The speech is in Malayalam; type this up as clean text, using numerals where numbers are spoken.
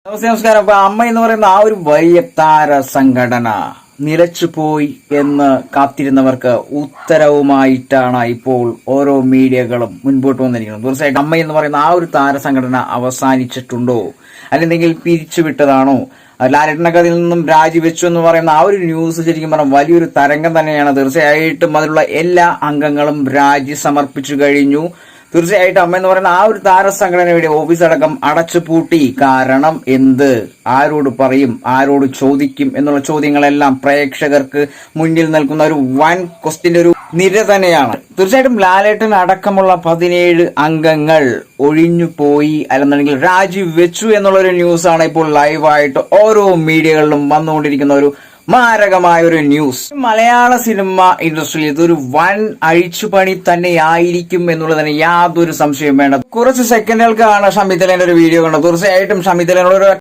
നമസ്കാരം. അപ്പൊ അമ്മ എന്ന് പറയുന്ന ആ ഒരു വലിയ താര സംഘടന നിലച്ചുപോയി എന്ന് കാത്തിരുന്നവർക്ക് ഉത്തരവുമായിട്ടാണ് ഇപ്പോൾ ഓരോ മീഡിയകളും മുൻപോട്ട് വന്നിരിക്കുന്നത്. തീർച്ചയായിട്ടും അമ്മ എന്ന് പറയുന്ന ആ ഒരു താര സംഘടന അവസാനിച്ചിട്ടുണ്ടോ, അല്ലെങ്കിൽ പിരിച്ചുവിട്ടതാണോ, ലാലേട്ടനൊക്കെ അതിൽ നിന്നും രാജിവെച്ചു എന്ന് പറയുന്ന ആ ഒരു ന്യൂസ് ശരിക്കും പറഞ്ഞാൽ വലിയൊരു തരംഗം തന്നെയാണ്. തീർച്ചയായിട്ടും അതിലുള്ള എല്ലാ അംഗങ്ങളും രാജി സമർപ്പിച്ചു കഴിഞ്ഞു. തീർച്ചയായിട്ടും അമ്മ എന്ന് പറയുന്ന ആ ഒരു താരസംഘടനയുടെ ഓഫീസ് അടക്കം അടച്ചുപൂട്ടി. കാരണം എന്ത്, ആരോട് പറയും, ആരോട് ചോദിക്കും എന്നുള്ള ചോദ്യങ്ങളെല്ലാം പ്രേക്ഷകർക്ക് മുന്നിൽ നിൽക്കുന്ന ഒരു വൻ ക്വസ്റ്റിന്റെ ഒരു നിര തന്നെയാണ്. തീർച്ചയായിട്ടും ലാലേട്ടൻ അടക്കമുള്ള 17 അംഗങ്ങൾ ഒഴിഞ്ഞു പോയി, അല്ലെന്നുണ്ടെങ്കിൽ രാജിവെച്ചു എന്നുള്ള ഒരു ന്യൂസാണ് ഇപ്പോൾ ലൈവായിട്ട് ഓരോ മീഡിയകളിലും വന്നുകൊണ്ടിരിക്കുന്ന ഒരു മാരകമായ ഒരു ന്യൂസ്. മലയാള സിനിമ ഇൻഡസ്ട്രിയിൽ ഇതൊരു വൻ അഴിച്ചുപണി തന്നെയായിരിക്കും എന്നുള്ളതിന് യാതൊരു സംശയവും വേണ്ട. കുറച്ച് സെക്കൻഡുകൾക്കാണ് ഷമിതലേന്റെ ഒരു വീഡിയോ കണ്ടത്. തീർച്ചയായിട്ടും ഷമിതലേനോട്